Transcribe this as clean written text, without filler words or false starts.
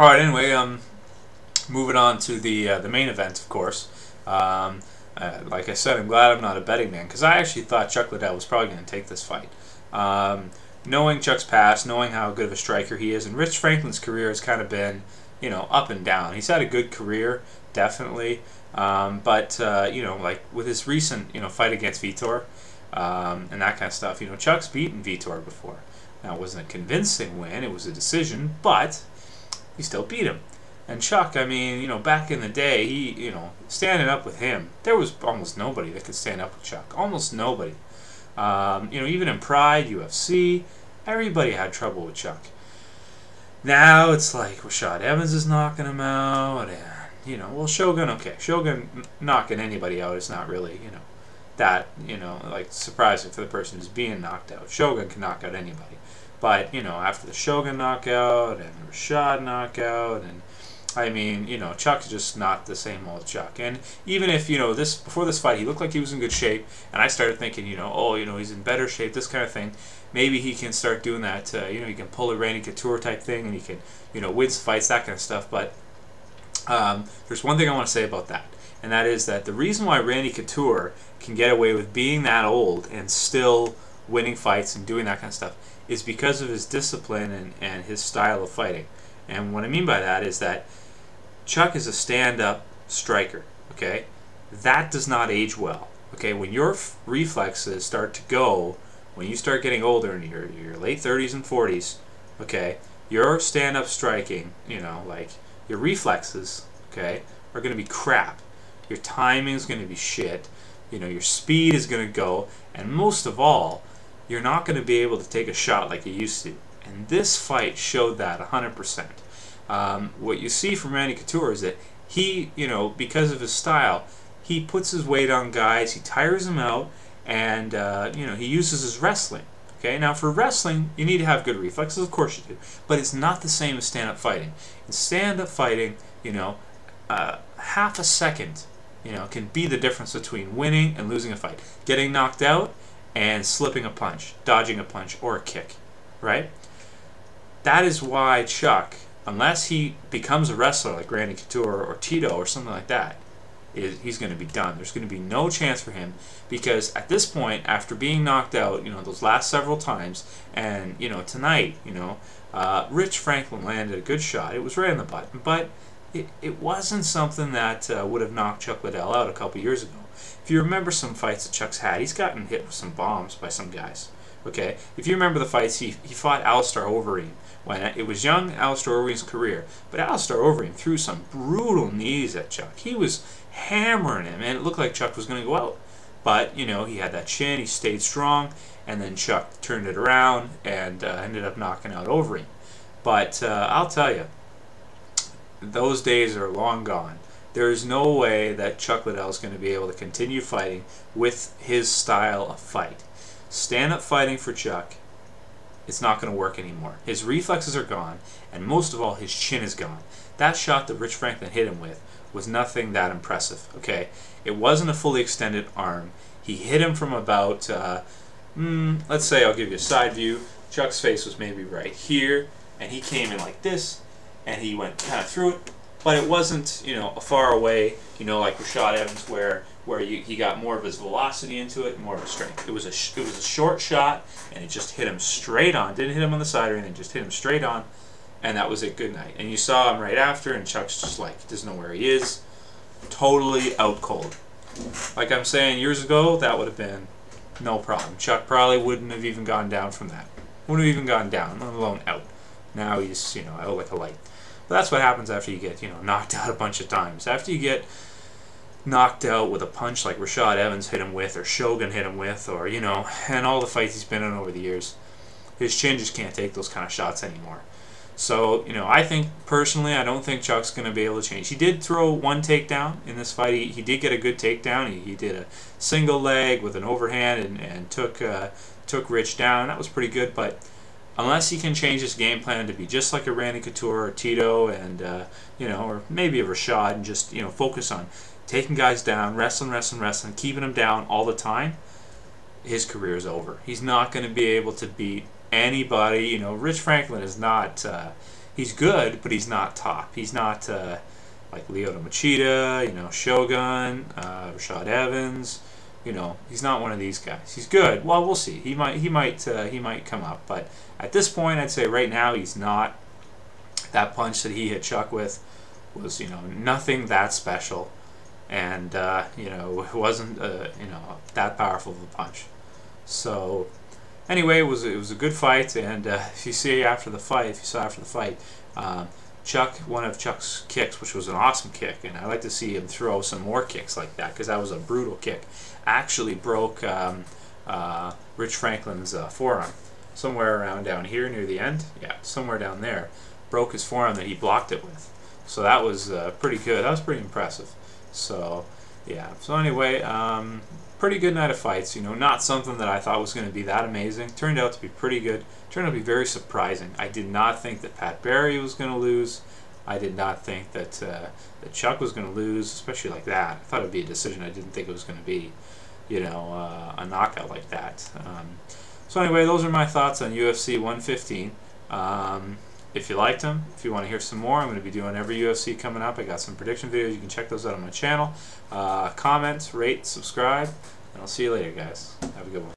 All right. Anyway, moving on to the main event, of course. Like I said, I'm glad I'm not a betting man because I actually thought Chuck Liddell was probably going to take this fight. Knowing Chuck's past, knowing how good of a striker he is, and Rich Franklin's career has kind of been, up and down. He's had a good career, definitely, but like with his recent, fight against Vitor, and that kind of stuff. Chuck's beaten Vitor before. Now, it wasn't a convincing win; it was a decision, but he still beat him. And Chuck, I mean, back in the day, he, standing up with him, there was almost nobody that could stand up with Chuck. Almost nobody. Even in Pride, UFC, everybody had trouble with Chuck. Now it's like Rashad Evans is knocking him out, and, well, Shogun, okay. Shogun knocking anybody out is not really, that, like surprising for the person who's being knocked out. Shogun can knock out anybody. But, after the Shogun knockout and the Rashad knockout, and I mean, Chuck's just not the same old Chuck. And even if, before this fight, he looked like he was in good shape, and I started thinking, he's in better shape, this kind of thing. Maybe he can start doing that, he can pull a Randy Couture type thing, and he can, win fights, that kind of stuff. But there's one thing I want to say about that, and that is that the reason why Randy Couture can get away with being that old and still winning fights and doing that kind of stuff is because of his discipline and his style of fighting. And what I mean by that is that Chuck is a stand-up striker, okay? That does not age well, okay? When your reflexes start to go, when you start getting older in your late 30s and 40s, okay, your stand-up striking, like your reflexes, okay, are going to be crap. Your timing is going to be shit. Your speed is going to go. And most of all, you're not going to be able to take a shot like you used to. And this fight showed that 100%. What you see from Randy Couture is that he, because of his style, he puts his weight on guys, he tires them out, and, he uses his wrestling. Okay, now for wrestling, you need to have good reflexes, of course you do, but it's not the same as stand-up fighting. In stand-up fighting, half a second, can be the difference between winning and losing a fight. Getting knocked out and slipping a punch, dodging a punch, or a kick, right? That is why Chuck, unless he becomes a wrestler like Randy Couture or Tito or something like that, he's going to be done. There's going to be no chance for him because at this point, after being knocked out, those last several times, and, tonight, Rich Franklin landed a good shot. It was right in the butt, but it wasn't something that would have knocked Chuck Liddell out a couple years ago. If you remember some fights that Chuck's had, he's gotten hit with some bombs by some guys. Okay, if you remember the fights, he fought Alistair Overeem when it was young Alistair Overeem's career. But Alistair Overeem threw some brutal knees at Chuck. He was hammering him, and it looked like Chuck was going to go out. But, he had that chin, he stayed strong, and then Chuck turned it around and ended up knocking out Overeem. But I'll tell you, those days are long gone. There's no way that Chuck Liddell is going to be able to continue fighting with his style of fight. Stand-up fighting for Chuck, it's not going to work anymore. His reflexes are gone, and most of all, his chin is gone. That shot that Rich Franklin hit him with was nothing that impressive, okay? It wasn't a fully extended arm. He hit him from about, let's say, I'll give you a side view. Chuck's face was maybe right here, and he came in like this, and he went kind of through it, but it wasn't, far away, like Rashad Evans, where he got more of his velocity into it, more of his strength. It was a short shot, and it just hit him straight on. Didn't hit him on the side or anything, just hit him straight on, and that was it. Good night. And you saw him right after, and Chuck's just like, doesn't know where he is, totally out cold. Like I'm saying, years ago, that would have been no problem. Chuck probably wouldn't have even gone down from that. Wouldn't have even gone down, let alone out. Now he's, out like a light. But that's what happens after you get, knocked out a bunch of times. After you get knocked out with a punch like Rashad Evans hit him with, or Shogun hit him with, or, and all the fights he's been in over the years, his chin just can't take those kind of shots anymore. So, I think, personally, I don't think Chuck's going to be able to change. He did throw one takedown in this fight. He did get a good takedown. He did a single leg with an overhand and took Rich down. That was pretty good, but unless he can change his game plan to be just like a Randy Couture or Tito and, or maybe a Rashad and just, focus on taking guys down, wrestling, keeping them down all the time, his career is over. He's not going to be able to beat anybody. Rich Franklin is not, he's good, but he's not top. He's not like Lyoto Machida, you know, Shogun, Rashad Evans. You know, he's not one of these guys. He's good. Well, we'll see. He might come up. But at this point, I'd say right now he's not. That punch that he hit Chuck with was, you know, nothing that special, and you know, it wasn't you know, that powerful of a punch. So anyway, it was a good fight, and if you saw after the fight, Chuck, one of Chuck's kicks, which was an awesome kick, and I like to see him throw some more kicks like that, because that was a brutal kick. Actually broke Rich Franklin's forearm somewhere around down here near the end. Yeah, somewhere down there. Broke his forearm that he blocked it with. So that was pretty good. That was pretty impressive. So yeah. So anyway, pretty good night of fights. You know, not something that I thought was going to be that amazing. Turned out to be pretty good. Turned out to be very surprising. I did not think that Pat Barry was going to lose. I did not think that that Chuck was going to lose, especially like that. I thought it would be a decision. I didn't think it was going to be, you know, a knockout like that. So anyway, those are my thoughts on UFC 115. If you liked them, if you want to hear some more, I'm going to be doing every UFC coming up. I got some prediction videos. You can check those out on my channel. Comment, rate, subscribe, and I'll see you later, guys. Have a good one.